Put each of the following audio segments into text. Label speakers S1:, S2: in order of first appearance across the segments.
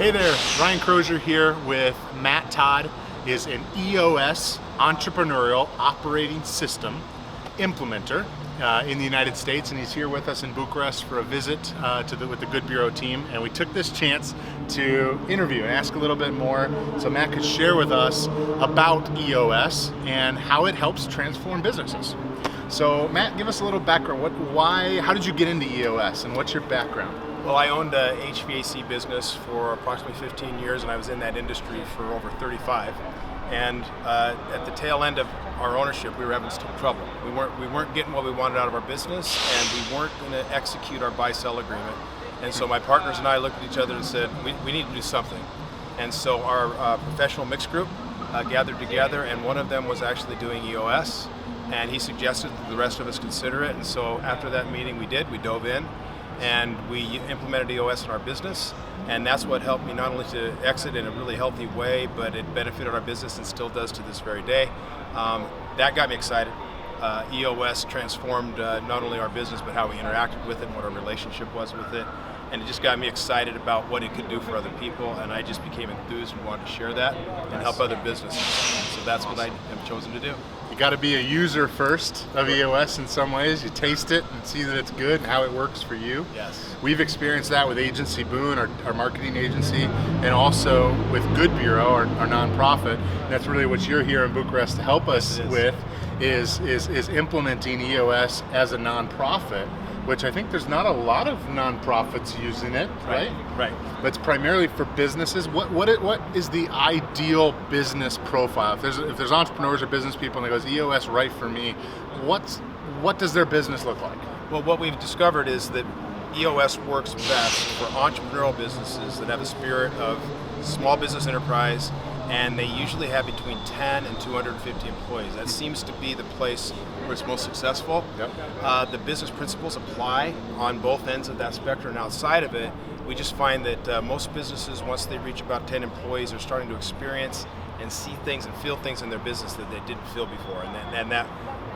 S1: Hey there, Ryan Crozier here with Matt Todd, is an EOS Entrepreneurial Operating System Implementer in the United States, and he's here with us in Bucharest for a visit with the Good Bureau team, and we took this chance to interview and ask a little bit more so Matt could share with us about EOS and how it helps transform businesses. So Matt, give us a little background. How did you get into EOS and what's your background?
S2: Well, I owned a HVAC business for approximately 15 years, and I was in that industry for over 35. And at the tail end of our ownership, we were having some trouble. We weren't getting what we wanted out of our business, and we weren't going to execute our buy-sell agreement. And so my partners and I looked at each other and said, we need to do something. And so our professional mix group gathered together, and one of them was actually doing EOS, and he suggested that the rest of us consider it. And so after that meeting, we dove in. And we implemented EOS in our business, and that's what helped me not only to exit in a really healthy way, but it benefited our business and still does to this very day. That got me excited. EOS transformed not only our business, but how we interacted with it and what our relationship was with it. And it just got me excited about what it could do for other people, and I just became enthused and wanted to share that and help other businesses. So that's what I have chosen to do.
S1: You got to be a user first of EOS in some ways. You taste it and see that it's good and how it works for you.
S2: Yes.
S1: We've experienced that with Agency Boone, our marketing agency, and also with Good Bureau, our nonprofit. And that's really what you're here in Bucharest to help us with, is implementing EOS as a nonprofit, which I think there's not a lot of nonprofits using it, right?
S2: Right.
S1: But it's primarily for businesses. What is the ideal business profile? If there's entrepreneurs or business people and they go, is EOS right for me? What does their business look like?
S2: Well, what we've discovered is that EOS works best for entrepreneurial businesses that have a spirit of small business enterprise, and they usually have between 10 and 250 employees. That seems to be the place where it's most successful. Yep. The business principles apply on both ends of that spectrum, and outside of it, we just find that most businesses, once they reach about 10 employees, are starting to experience and see things and feel things in their business that they didn't feel before. And that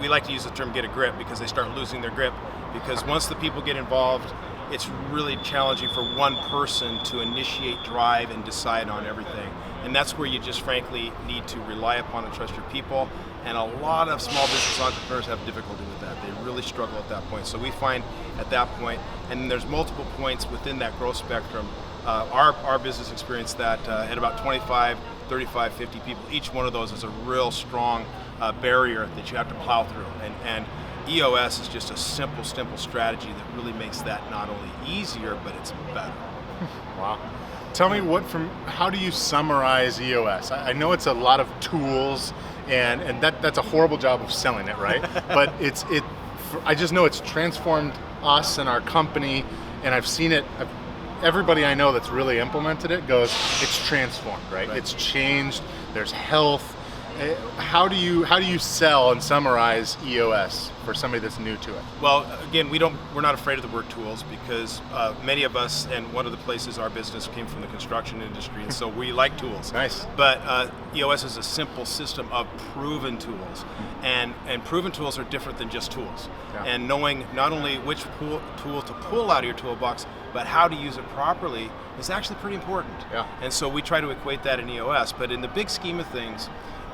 S2: we like to use the term get a grip, because they start losing their grip, because once the people get involved, it's really challenging for one person to initiate, drive, and decide on everything. And that's where you just frankly need to rely upon and trust your people. And a lot of small business entrepreneurs have difficulty with that. They really struggle at that point. So we find at that point, and there's multiple points within that growth spectrum. Our business experienced that at about 25, 35, 50 people. Each one of those is a real strong barrier that you have to plow through. And EOS is just a simple strategy that really makes that not only easier, but it's better.
S1: Wow. Tell me how do you summarize EOS? I know it's a lot of tools, and that's a horrible job of selling it, right? But I just know it's transformed us and our company, and I've seen it. Everybody I know that's really implemented it goes, it's transformed, right? It's changed. There's health. How do you sell and summarize EOS for somebody that's new to it?
S2: Well, again, we're not afraid of the word tools, because many of us, and one of the places our business came from the construction industry, and so we like tools.
S1: Nice.
S2: But EOS is a simple system of proven tools, and proven tools are different than just tools. Yeah. And knowing not only which tool to pull out of your toolbox, but how to use it properly is actually pretty important. Yeah. And so we try to equate that in EOS, but in the big scheme of things,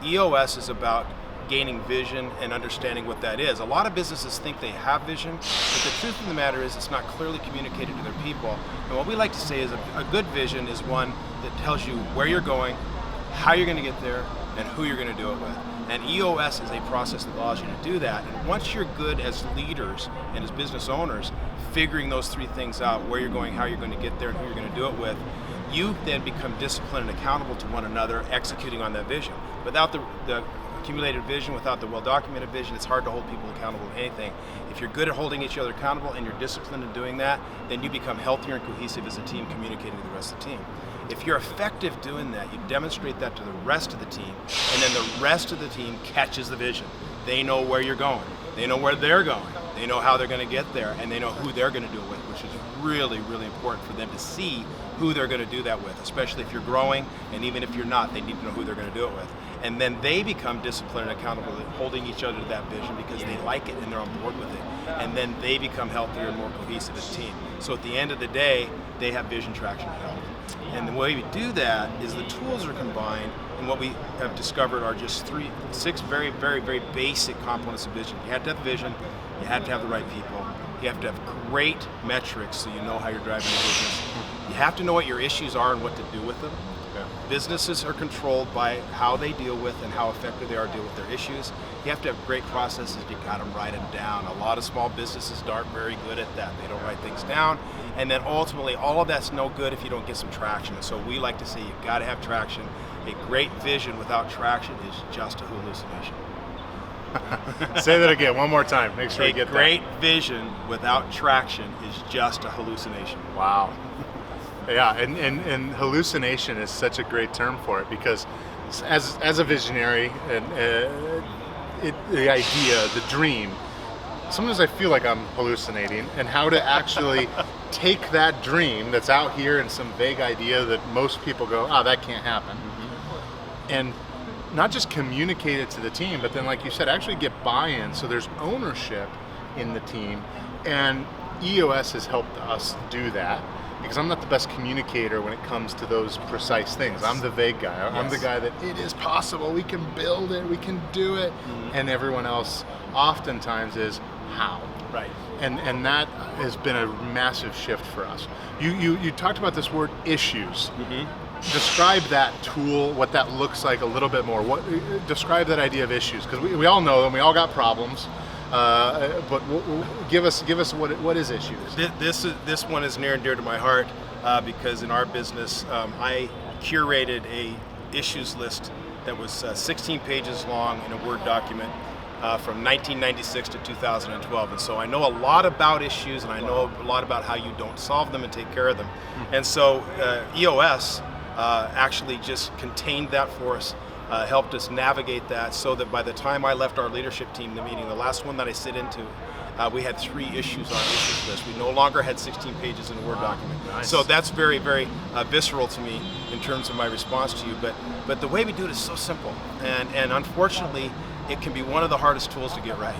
S2: EOS is about gaining vision and understanding what that is. A lot of businesses think they have vision, but the truth of the matter is it's not clearly communicated to their people. And what we like to say is a good vision is one that tells you where you're going, how you're going to get there, and who you're going to do it with. And EOS is a process that allows you to do that. And once you're good as leaders and as business owners, figuring those three things out, where you're going, how you're going to get there, and who you're going to do it with, you then become disciplined and accountable to one another, executing on that vision. Without the accumulated vision, without the well-documented vision, it's hard to hold people accountable to anything. If you're good at holding each other accountable and you're disciplined in doing that, then you become healthier and cohesive as a team, communicating to the rest of the team. If you're effective doing that, you demonstrate that to the rest of the team, and then the rest of the team catches the vision. They know where you're going. They know where they're going. They know how they're going to get there, and they know who they're going to do it with, which is really, really important for them to see who they're going to do that with, especially if you're growing, and even if you're not, they need to know who they're going to do it with. And then they become disciplined and accountable, holding each other to that vision because they like it and they're on board with it. And then they become healthier and more cohesive as a team. So at the end of the day, they have vision, traction, and health. And the way we do that is the tools are combined, and what we have discovered are just six very, very, very basic components of vision. You have to have vision, you have to have the right people, you have to have great metrics so you know how you're driving the business. You have to know what your issues are and what to do with them. Businesses are controlled by how they deal with and how effective they are dealing with their issues. You have to have great processes. You got them write them down. A lot of small businesses aren't very good at that. They don't write things down, and then ultimately, all of that's no good if you don't get some traction. And so we like to say you've got to have traction. A great vision without traction is just a hallucination.
S1: Say that again, one more time. Make sure you get that.
S2: A great vision without traction is just a hallucination.
S1: Wow. Yeah, and hallucination is such a great term for it, because as a visionary, and the idea, the dream, sometimes I feel like I'm hallucinating, and how to actually take that dream that's out here and some vague idea that most people go, that can't happen, and not just communicate it to the team, but then, like you said, actually get buy-in, so there's ownership in the team. And EOS has helped us do that, because I'm not the best communicator when it comes to those precise things. I'm the vague guy. I'm the guy that it is possible, we can build it, we can do it, and everyone else oftentimes is how.
S2: Right.
S1: And that has been a massive shift for us. You talked about this word issues. Describe that tool, what that looks like a little bit more. Describe that idea of issues, because we all know them. We all got problems. But give us what is issues?
S2: This one is near and dear to my heart, because in our business, I curated a issues list that was 16 pages long in a Word document from 1996 to 2012. And so I know a lot about issues, and I know a lot about how you don't solve them and take care of them. And so EOS actually just contained that for us. Helped us navigate that, so that by the time I left our leadership team, the meeting, the last one that I sit into, we had 3 issues on the issues list. We no longer had 16 pages in a Word document.
S1: Nice.
S2: So that's very, very visceral to me in terms of my response to you. But the way we do it is so simple, and unfortunately, it can be one of the hardest tools to get right.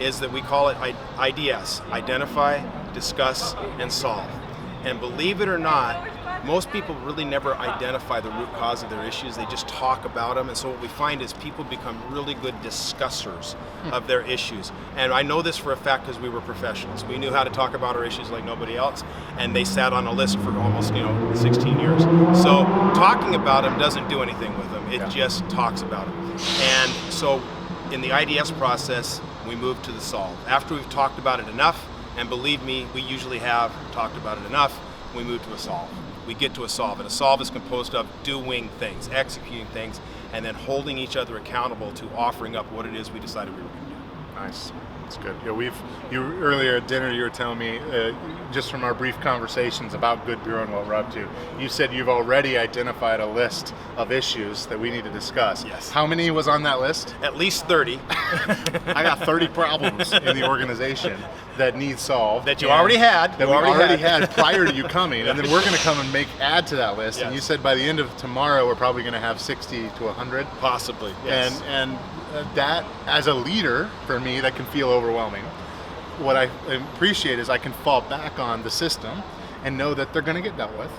S2: Is that we call it IDS: identify, discuss, and solve. And believe it or not, most people really never identify the root cause of their issues. They just talk about them. And so what we find is people become really good discussers of their issues. And I know this for a fact because we were professionals. We knew how to talk about our issues like nobody else. And they sat on a list for almost 16 years. So talking about them doesn't do anything with them. It just talks about them. And so in the IDS process, we move to the solve. After we've talked about it enough, and believe me, we usually have talked about it enough, we move to a solve. We get to a solve, and a solve is composed of doing things, executing things, and then holding each other accountable to offering up what it is we decided we were going to do.
S1: Nice. That's good. Yeah, you earlier at dinner, you were telling me, just from our brief conversations about Good Bureau and what we're up to, you said you've already identified a list of issues that we need to discuss.
S2: Yes.
S1: How many was on that list?
S2: At least 30.
S1: I got 30 problems in the organization that need solved.
S2: That you already had.
S1: That we already had prior to you coming. And then we're going to come and add to that list. Yes. And you said by the end of tomorrow, we're probably going to have 60 to 100.
S2: Possibly, yes.
S1: And that, as a leader, for me, that can feel overwhelming. What I appreciate is I can fall back on the system and know that they're going to get dealt with,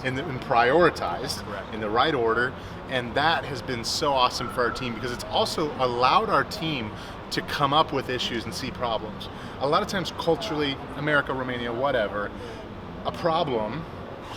S1: and prioritized in the right order. And that has been so awesome for our team, because it's also allowed our team to come up with issues and see problems. A lot of times culturally, America, Romania, whatever, a problem,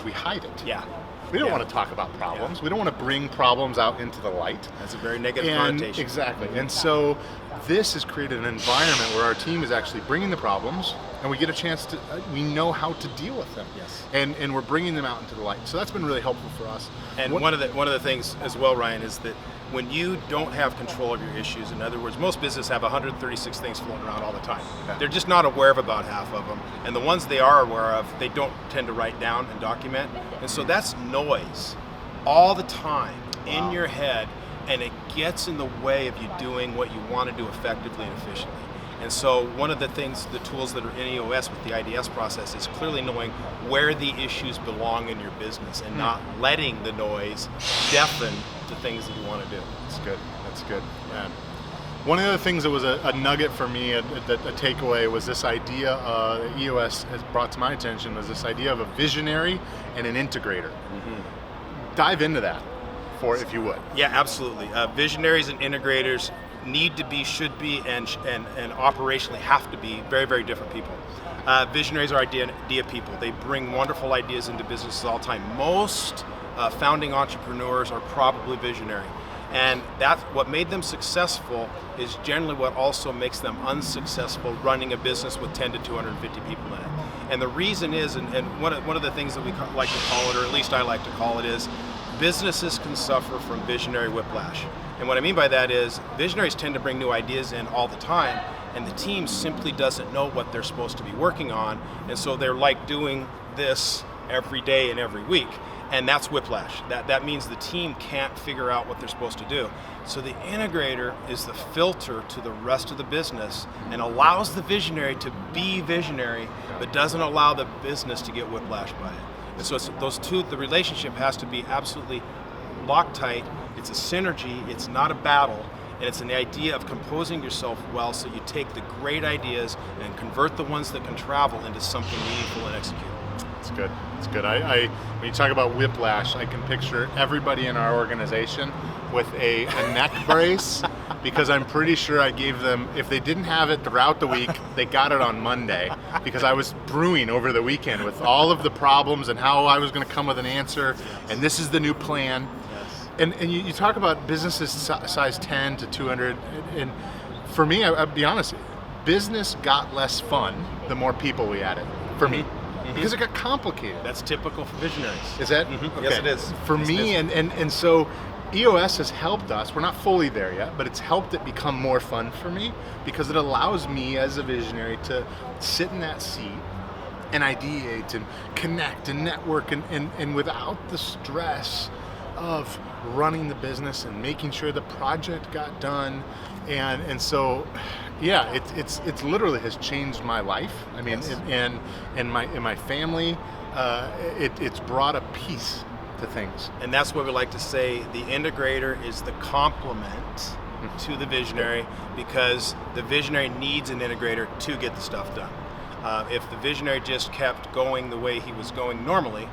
S1: we hide it.
S2: Yeah.
S1: We don't want to talk about problems. We don't want to bring problems out into the light.
S2: That's a very negative connotation.
S1: Exactly. And so this has created an environment where our team is actually bringing the problems, and we get a chance to, we know how to deal with them.
S2: Yes.
S1: And we're bringing them out into the light. So that's been really helpful for us.
S2: And one of the things as well, Ryan, is that when you don't have control of your issues, in other words, most businesses have 136 things floating around all the time. Okay. They're just not aware of about half of them. And the ones they are aware of, they don't tend to write down and document. And so that's noise all the time in your head, and it gets in the way of you doing what you want to do effectively and efficiently. And so one of the things, the tools that are in EOS with the IDS process is clearly knowing where the issues belong in your business and not letting the noise deafen the things that you want to do.
S1: That's good. That's good. Yeah. One of the things that was a nugget for me, a takeaway, was this idea that EOS has brought to my attention, was this idea of a visionary and an integrator. Dive into that, if you would.
S2: Yeah, absolutely. Visionaries and integrators need to be, should be, and operationally have to be very, very different people. Visionaries are idea people. They bring wonderful ideas into businesses all the time. Most founding entrepreneurs are probably visionary. And that's what made them successful is generally what also makes them unsuccessful running a business with 10 to 250 people in it. And the reason is, and one of the things that we like to call it, or at least I like to call it, is businesses can suffer from visionary whiplash. And what I mean by that is visionaries tend to bring new ideas in all the time, and the team simply doesn't know what they're supposed to be working on, and so they're like doing this every day and every week. And that's whiplash. That means the team can't figure out what they're supposed to do. So the integrator is the filter to the rest of the business and allows the visionary to be visionary, but doesn't allow the business to get whiplash by it. And so it's those two, the relationship has to be absolutely Loctite. It's a synergy, it's not a battle, and it's an idea of composing yourself well so you take the great ideas and convert the ones that can travel into something meaningful and execute.
S1: It's good. It's good. When you talk about whiplash, I can picture everybody in our organization with a neck brace, because I'm pretty sure I gave them, if they didn't have it throughout the week, they got it on Monday, because I was brewing over the weekend with all of the problems and how I was going to come with an answer, and this is the new plan. And you talk about businesses size 10 to 200, and for me, I'll be honest, business got less fun the more people we added, for me. Because it got complicated.
S2: That's typical for visionaries.
S1: Is that?
S2: Okay. Yes, it is.
S1: For me, and so EOS has helped us. We're not fully there yet, but it's helped it become more fun for me, because it allows me as a visionary to sit in that seat and ideate and connect and network and without the stress of running the business and making sure the project got done. And so, yeah, it's literally has changed my life. I mean,
S2: Yes.
S1: in my family, it's brought a peace to things.
S2: And that's what we like to say, the integrator is the complement to the visionary, because the visionary needs an integrator to get the stuff done. If the visionary just kept going the way he was going normally,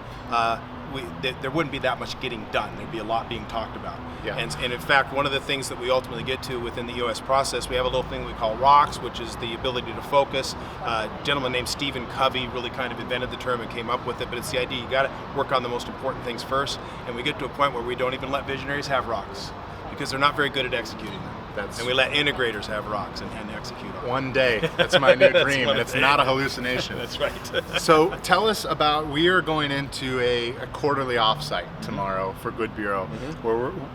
S2: there wouldn't be that much getting done. There'd be a lot being talked about.
S1: Yeah.
S2: And in fact, one of the things that we ultimately get to within the EOS process, we have a little thing we call ROCKS, which is the ability to focus. A gentleman named Stephen Covey really kind of invented the term and came up with it, but it's the idea you got to work on the most important things first, and we get to a point where we don't even let visionaries have ROCKS, because they're not very good at executing them. And we let integrators have ROCKS and execute on.
S1: One day, that's my new dream, and it's not a hallucination.
S2: That's right.
S1: So tell us about, we are going into a quarterly offsite tomorrow for Good Bureau.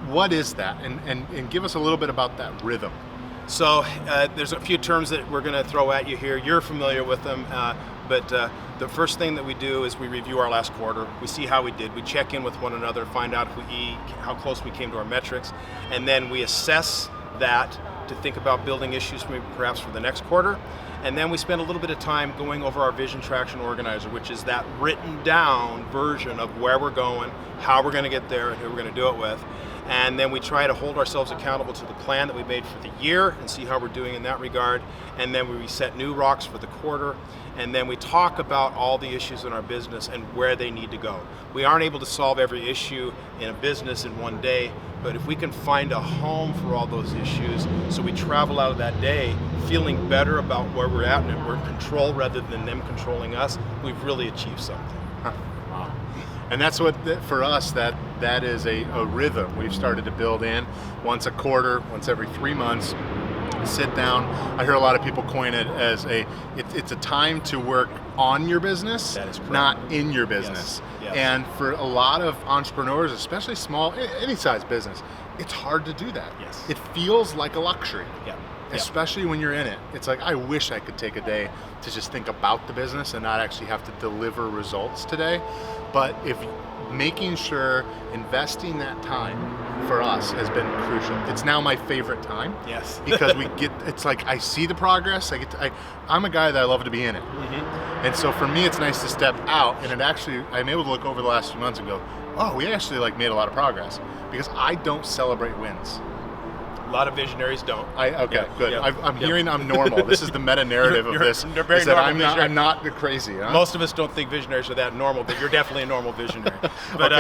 S1: What is that? And give us a little bit about that rhythm.
S2: So there's a few terms that we're going to throw at you here. You're familiar with them, but the first thing that we do is we review our last quarter. We see how we did. We check in with one another, find out how close we came to our metrics, and then we assess that to think about building issues maybe perhaps for the next quarter. And then we spend a little bit of time going over our Vision Traction Organizer, which is that written down version of where we're going, how we're going to get there, and who we're going to do it with. And then we try to hold ourselves accountable to the plan that we made for the year and see how we're doing in that regard. And then we set new rocks for the quarter. And then we talk about all the issues in our business and where they need to go. We aren't able to solve every issue in a business in one day, but if we can find a home for all those issues, so we travel out of that day feeling better about where we're at and we're in control rather than them controlling us, we've really achieved something.
S1: Wow. And that's what, for us, that is a rhythm we've started to build in. Once a quarter, once every 3 months, sit down. I hear a lot of people coin it as it's a time to work on your business,
S2: that is correct,
S1: not in your business.
S2: Yes.
S1: And for a lot of entrepreneurs, especially small, any size business, it's hard to do that.
S2: Yes.
S1: It feels like a luxury.
S2: Yeah.
S1: Especially when you're in it. It's like, I wish I could take a day to just think about the business and not actually have to deliver results today. But if making sure, investing that time for us has been crucial. It's now my favorite time.
S2: Yes.
S1: Because it's like I see the progress. I'm a guy that I love to be in it. And so for me, it's nice to step out, and I'm able to look over the last few months and go, oh, we actually made a lot of progress, because I don't celebrate wins.
S2: A lot of visionaries don't.
S1: Good. Yeah. I'm hearing I'm normal. This is the meta narrative of this.
S2: You're very normal.
S1: I'm not crazy. Huh?
S2: Most of us don't think visionaries are that normal, but you're definitely a normal visionary. But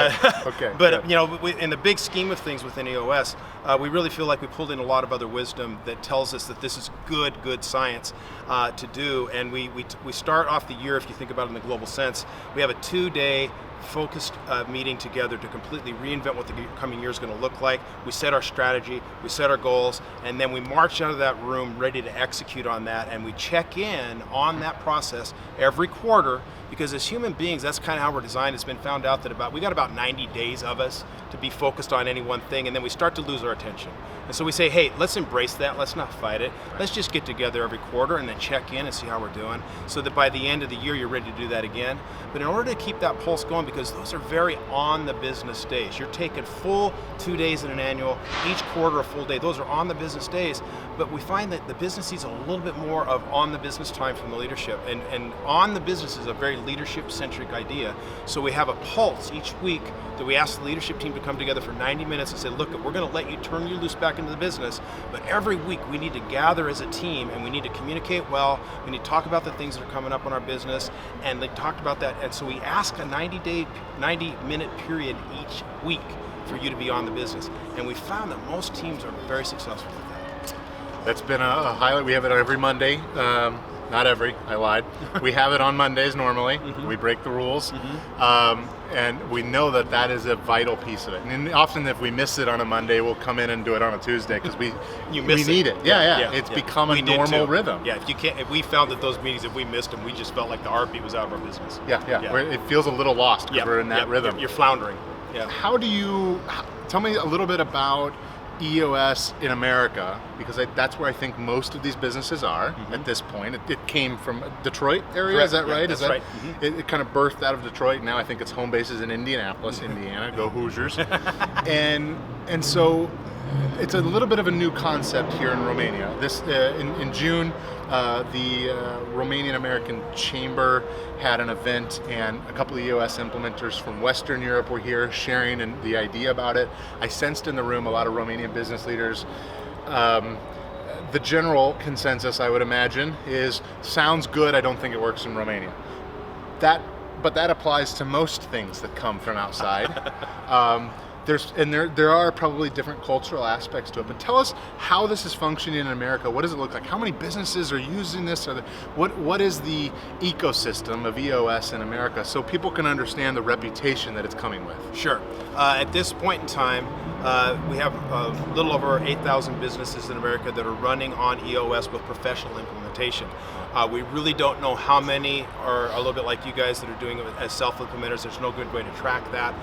S2: in the big scheme of things within EOS, we really feel like we pulled in a lot of other wisdom that tells us that this is good science to do. And we start off the year, if you think about it in the global sense, we have a 2-day focused meeting together to completely reinvent what the coming year is going to look like. We set our strategy, we set our goals, and then we march out of that room ready to execute on that, and we check in on that process every quarter, because as human beings, that's kind of how we're designed. It's been found out that we got about 90 days of us to be focused on any one thing, and then we start to lose our attention. And so we say, hey, let's embrace that, let's not fight it. Let's just get together every quarter and then check in and see how we're doing, so that by the end of the year, you're ready to do that again. But in order to keep that pulse going, because those are very on the business days. You're taking full 2 days in an annual, each quarter a full day. Those are on the business days, but we find that the business needs a little bit more of on the business time from the leadership. And on the business is a very leadership-centric idea. So we have a pulse each week that we ask the leadership team to come together for 90 minutes and say, look, we're going to let you turn you loose back into the business, but every week we need to gather as a team, and we need to communicate well. We need to talk about the things that are coming up on our business, and they talked about that. And so we ask a 90-minute period each week for you to be on the business. And we found that most teams are very successful with that.
S1: That's been a highlight. We have it every Monday. Not every, I lied. We have it on Mondays normally. We break the rules. And we know that is a vital piece of it. And often if we miss it on a Monday, we'll come in and do it on a Tuesday, because we need it. Yeah. It's become a normal rhythm.
S2: Yeah, if we found that those meetings, if we missed them, we just felt like the heartbeat was out of our business.
S1: Yeah. It feels a little lost because we're in that rhythm.
S2: You're floundering. Yeah.
S1: Tell me a little bit about EOS in America, because that's where I think most of these businesses are at this point. It came from Detroit area, correct. Is that right?
S2: That's right.
S1: It kind of birthed out of Detroit. Now I think its home base is in Indianapolis, Indiana. Go Hoosiers! and so it's a little bit of a new concept here in Romania. This in June, the Romanian American Chamber had an event, and a couple of EOS implementers from Western Europe were here sharing the idea about it. I sensed in the room a lot of Romanian business leaders. The general consensus, I would imagine, is sounds good. I don't think it works in Romania. But that applies to most things that come from outside. There are probably different cultural aspects to it, but tell us how this is functioning in America. What does it look like? How many businesses are using this? What is the ecosystem of EOS in America, so people can understand the reputation that it's coming with?
S2: Sure. At this point in time, we have a little over 8,000 businesses in America that are running on EOS with professional implementation. We really don't know how many are a little bit like you guys that are doing it as self-implementers. There's no good way to track that.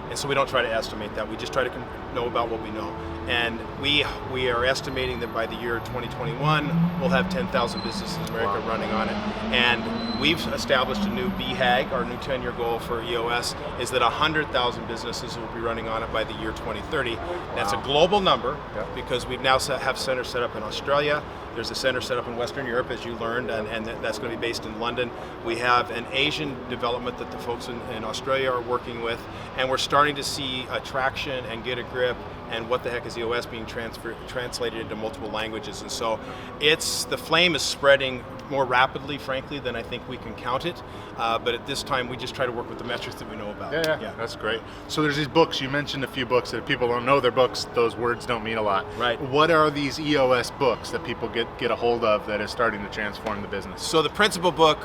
S2: And so we don't try to estimate that. We just try to know about what we know. And we are estimating that by the year 2021, we'll have 10,000 businesses in America running on it. And we've established a new BHAG, our new 10-year goal for EOS, is that 100,000 businesses will be running on it by the year 2030. That's a global number, because we've now have centers set up in Australia. There's a center set up in Western Europe, as you learned, and that's going to be based in London. We have an Asian development that the folks in Australia are working with, and we're starting to see traction and get a grip, and what the heck is EOS being translated into multiple languages. And so the flame is spreading more rapidly, frankly, than I think we can count it. But at this time, we just try to work with the metrics that we know about.
S1: Yeah, that's great. So there's these books. You mentioned a few books that if people don't know their books, those words don't mean a lot.
S2: Right.
S1: What are these EOS books that people get a hold of that is starting to transform the business?
S2: So the principal book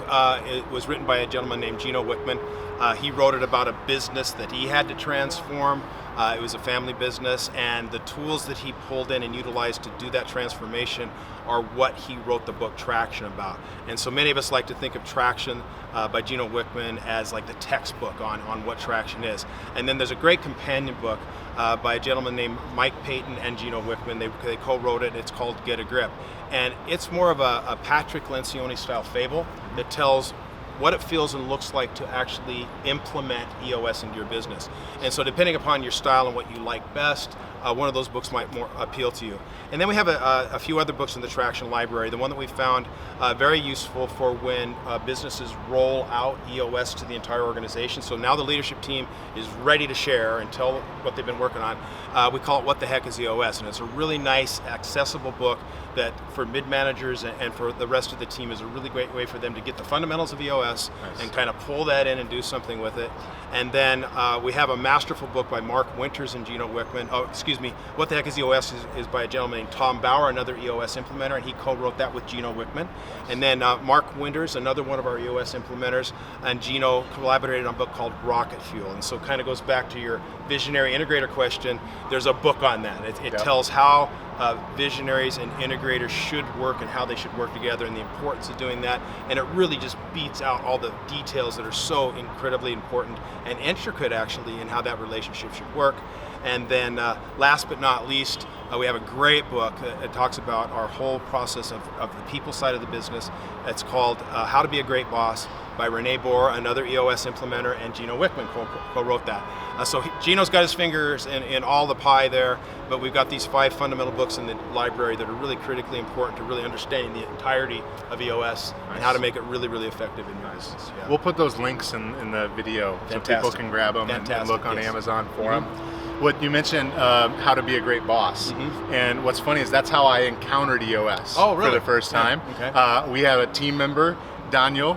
S2: it was written by a gentleman named Gino Wickman. He wrote it about a business that he had to transform. It was a family business, and the tools that he pulled in and utilized to do that transformation are what he wrote the book Traction about. And so many of us like to think of Traction by Gino Wickman as like the textbook on what Traction is. And then there's a great companion book by a gentleman named Mike Payton and Gino Wickman. They co-wrote it. It's called Get a Grip. And it's more of a Patrick Lencioni style fable that tells what it feels and looks like to actually implement EOS into your business. And so depending upon your style and what you like best, one of those books might more appeal to you. And then we have a few other books in the Traction Library. The one that we found very useful for when businesses roll out EOS to the entire organization. So now the leadership team is ready to share and tell what they've been working on. We call it What the Heck is EOS? And it's a really nice, accessible book that for mid-managers and for the rest of the team is a really great way for them to get the fundamentals of EOS and kind of pull that in and do something with it. And then we have a masterful book by Mark Winters and Gino Wickman. Oh, excuse me, What the Heck is EOS is by a gentleman named Tom Bauer, another EOS implementer, and he co-wrote that with Gino Wickman. And then Mark Winters, another one of our EOS implementers, and Gino collaborated on a book called Rocket Fuel. And so it kind of goes back to your visionary integrator question. There's a book on that. It tells how visionaries and integrators should work and how they should work together and the importance of doing that. And it really just beats out all the details that are so incredibly important and intricate actually in how that relationship should work. And then last but not least, we have a great book that talks about our whole process of the people side of the business. It's called How to Be a Great Boss by Renee Bohr, another EOS implementer, and Gino Wickman co-wrote that. So Gino's got his fingers in all the pie there, but we've got these 5 fundamental books in the library that are really critically important to really understanding the entirety of EOS and how to make it really, really effective in your business. Yeah.
S1: We'll put those links in the video so people can grab them and look on Amazon for them. What you mentioned, how to be a great boss, and what's funny is that's how I encountered EOS for the first time. Okay. We have a team member, Daniel,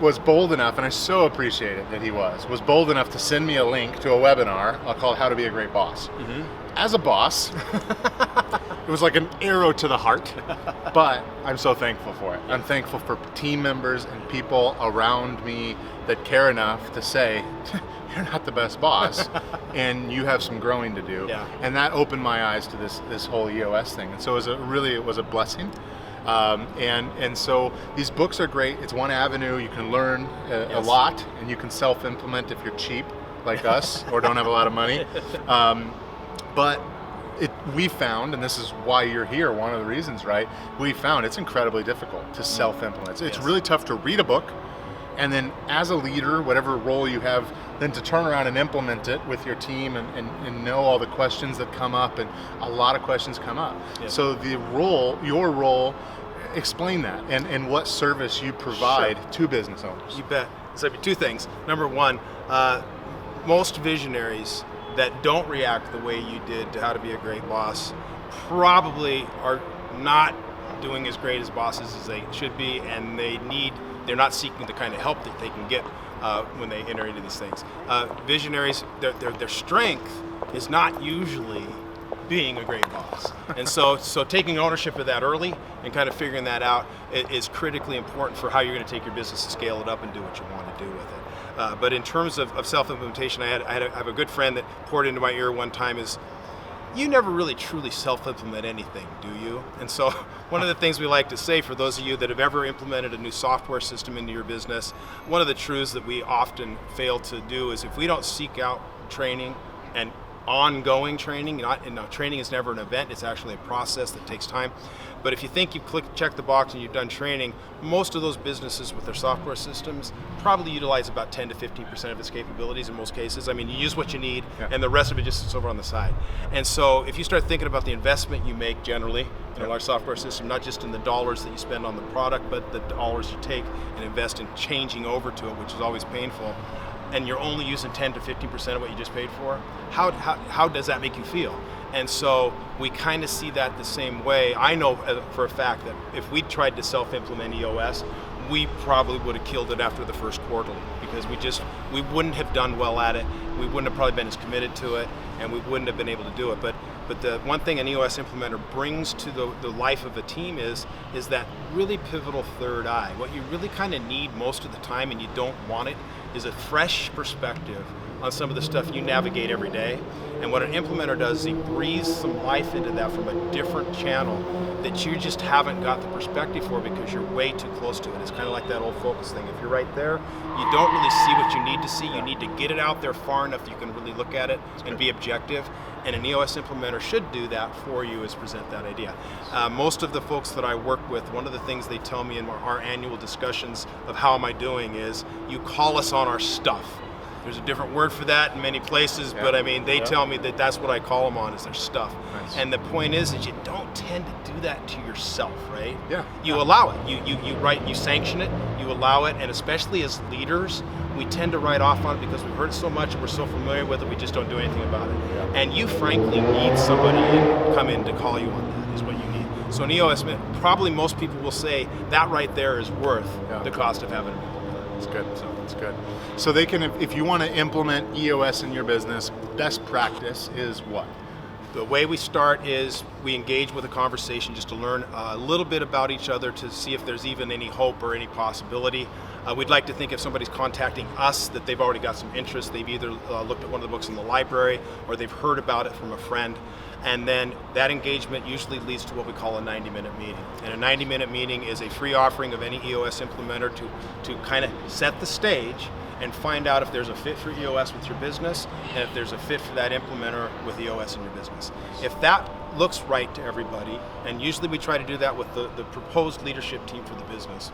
S1: was bold enough, and I so appreciated that he was bold enough to send me a link to a webinar called How to Be a Great Boss. As a boss, it was like an arrow to the heart, but I'm so thankful for it. I'm thankful for team members and people around me that care enough to say, you're not the best boss, and you have some growing to do. Yeah. And that opened my eyes to this whole EOS thing. And so it was a blessing. And so these books are great. It's one avenue. You can learn a lot, and you can self-implement if you're cheap, like us, or don't have a lot of money. But we found, and this is why you're here, one of the reasons, right? We found it's incredibly difficult to self-implement. It's really tough to read a book, and then as a leader, whatever role you have, then to turn around and implement it with your team and know all the questions that come up, and a lot of questions come up. Yeah. So your role, explain that and what service you provide to business owners.
S2: You bet. So 2 things. Number one, most visionaries that don't react the way you did to How to Be a Great Boss probably are not doing as great as bosses as they should be, and they're not seeking the kind of help that they can get when they enter into these things. Visionaries, their strength is not usually being a great boss. And so taking ownership of that early and kind of figuring that out is critically important for how you're going to take your business and scale it up and do what you want to do with it. But in terms of self-implementation, I have a good friend that poured into my ear one time is, you never really truly self-implement anything, do you? And so one of the things we like to say for those of you that have ever implemented a new software system into your business, one of the truths that we often fail to do is if we don't seek out training and ongoing training, training is never an event, it's actually a process that takes time. But if you think you check the box and you've done training, most of those businesses with their software systems probably utilize about 10 to 15% of its capabilities in most cases. I mean, you use what you need, and the rest of it just sits over on the side. And so if you start thinking about the investment you make generally in a large software system, not just in the dollars that you spend on the product, but the dollars you take and invest in changing over to it, which is always painful, and you're only using 10 to 15% of what you just paid for, how does that make you feel? And so we kind of see that the same way. I know for a fact that if we tried to self-implement EOS, we probably would have killed it after the first quarterly, because we wouldn't have done well at it. We wouldn't have probably been as committed to it, and we wouldn't have been able to do it. But the one thing an EOS implementer brings to the life of a team is that really pivotal third eye. What you really kind of need most of the time, and you don't want it, is a fresh perspective on some of the stuff you navigate every day. And what an implementer does is he breathes some life into that from a different channel that you just haven't got the perspective for because you're way too close to it. It's kind of like that old focus thing. If you're right there, you don't really see what you need to see. You need to get it out there far enough that you can really look at it and be objective. and an EOS implementer should do that for you, is present that idea. Most of the folks that I work with, one of the things they tell me in our annual discussions of how am I doing is, you call us on our stuff. There's a different word for that in many places, but I mean, they tell me that that's what I call them on, is their stuff. Nice. And the point is that you don't tend to do that to yourself, right?
S1: Yeah.
S2: You allow it. You sanction it, you allow it, and especially as leaders, we tend to write off on it because we've heard it so much and we're so familiar with it, we just don't do anything about it. Yeah. And you frankly need somebody to come in to call you on that, is what you need. So an EOS, probably most people will say that right there is worth the cost of having it.
S1: That's good. That's good. So they can, if you want to implement EOS in your business, best practice is what?
S2: The way we start is we engage with a conversation just to learn a little bit about each other, to see if there's even any hope or any possibility. We'd like to think if somebody's contacting us that they've already got some interest. They've either looked at one of the books in the library or they've heard about it from a friend. And then that engagement usually leads to what we call a 90-minute meeting. And a 90-minute meeting is a free offering of any EOS implementer to kind of set the stage and find out if there's a fit for EOS with your business, and if there's a fit for that implementer with EOS in your business. If that looks right to everybody, and usually we try to do that with the proposed leadership team for the business,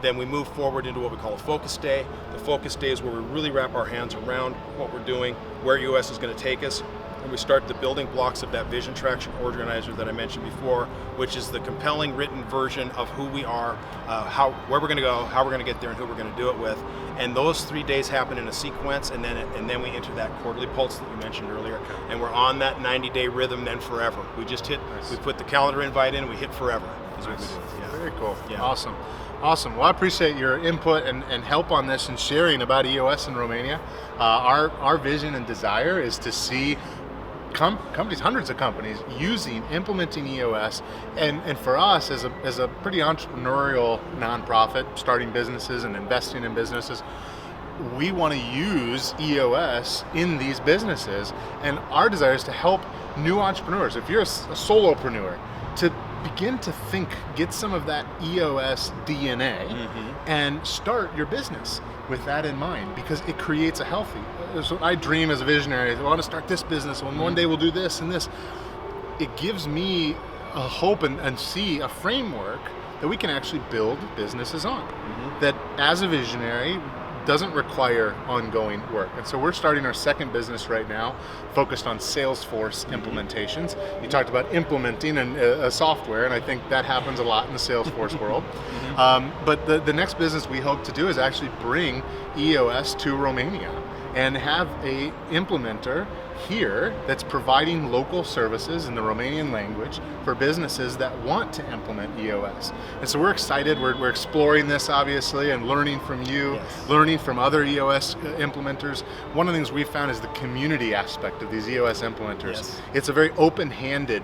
S2: then we move forward into what we call a focus day. The focus day is where we really wrap our hands around what we're doing, where EOS is going to take us, and we start the building blocks of that vision traction organizer that I mentioned before, which is the compelling written version of who we are, where we're going to go, how we're going to get there, and who we're going to do it with. And those 3 days happen in a sequence, and then we enter that quarterly pulse that you mentioned earlier, and we're on that 90-day rhythm then forever. We just hit, we put the calendar invite in, and we hit forever. Is what we do. Yeah.
S1: Very cool. Yeah. Awesome. Well, I appreciate your input and help on this and sharing about EOS in Romania. Our vision and desire is to see companies, hundreds of companies, implementing EOS, and for us as a pretty entrepreneurial nonprofit, starting businesses and investing in businesses, we want to use EOS in these businesses, and our desire is to help new entrepreneurs. If you're a solopreneur, to begin to get some of that EOS DNA and start your business with that in mind, because it creates a healthy. So I dream as a visionary, I want to start this business, and one day we'll do this and this. It gives me a hope and see a framework that we can actually build businesses on. That as a visionary doesn't require ongoing work. And so we're starting our second business right now, focused on Salesforce implementations. You talked about implementing a software, and I think that happens a lot in the Salesforce world. But the next business we hope to do is actually bring EOS to Romania and have a implementer here that's providing local services in the Romanian language for businesses that want to implement EOS. And so we're excited. We're exploring this, obviously, and learning from you, learning from other EOS implementers. One of the things we've found is the community aspect of these EOS implementers. It's a very open-handed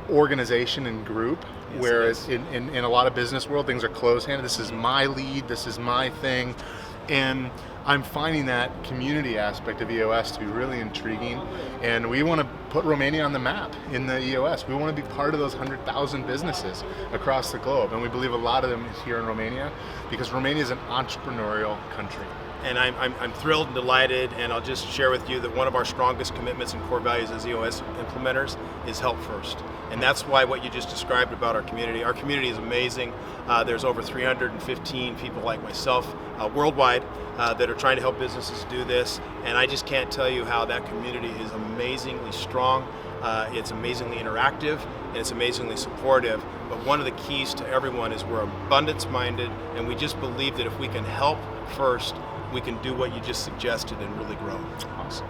S1: organization and group, whereas in a lot of business world, things are closed-handed. This is my lead, this is my thing. And I'm finding that community aspect of EOS to be really intriguing, and we want to put Romania on the map in the EOS. We want to be part of those 100,000 businesses across the globe, and we believe a lot of them is here in Romania, because Romania is an entrepreneurial country.
S2: And I'm thrilled and delighted, and I'll just share with you that one of our strongest commitments and core values as EOS implementers is help first. And that's why what you just described about our community is amazing. There's over 315 people like myself worldwide that are trying to help businesses do this, and I just can't tell you how that community is amazingly strong. It's amazingly interactive, and it's amazingly supportive. But one of the keys to everyone is we're abundance-minded, and we just believe that if we can help first, we can do what you just suggested and really grow.
S1: Awesome.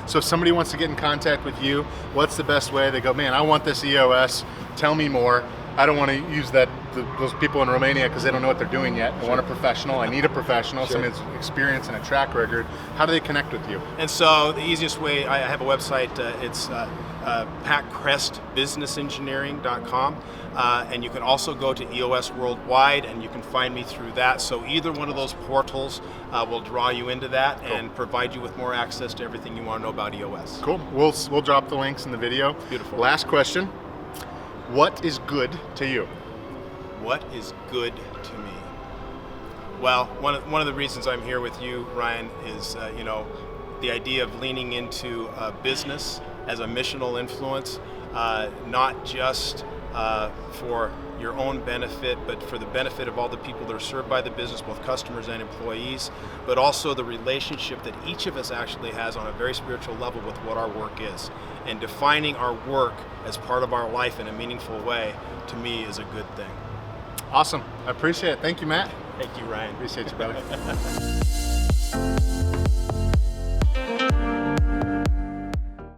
S1: So if somebody wants to get in contact with you, what's the best way? They go, man, I want this EOS, tell me more. I don't want to use those people in Romania because they don't know what they're doing yet. I want a professional. I need a professional, somebody with experience and a track record. How do they connect with you?
S2: And so the easiest way, I have a website. It's patcrestbusinessengineering.com. And you can also go to EOS Worldwide, and you can find me through that. So either one of those portals will draw you into that and provide you with more access to everything you want to know about EOS.
S1: Cool. We'll drop the links in the video.
S2: Beautiful.
S1: Last question. What is good to you?
S2: What is good to me? Well, one of the reasons I'm here with you, Ryan, is the idea of leaning into business as a missional influence, not just for your own benefit, but for the benefit of all the people that are served by the business, both customers and employees, but also the relationship that each of us actually has on a very spiritual level with what our work is. And defining our work as part of our life in a meaningful way, to me, is a good thing.
S1: Awesome. I appreciate it. Thank you, Matt.
S2: Thank you, Ryan.
S1: Appreciate you, brother.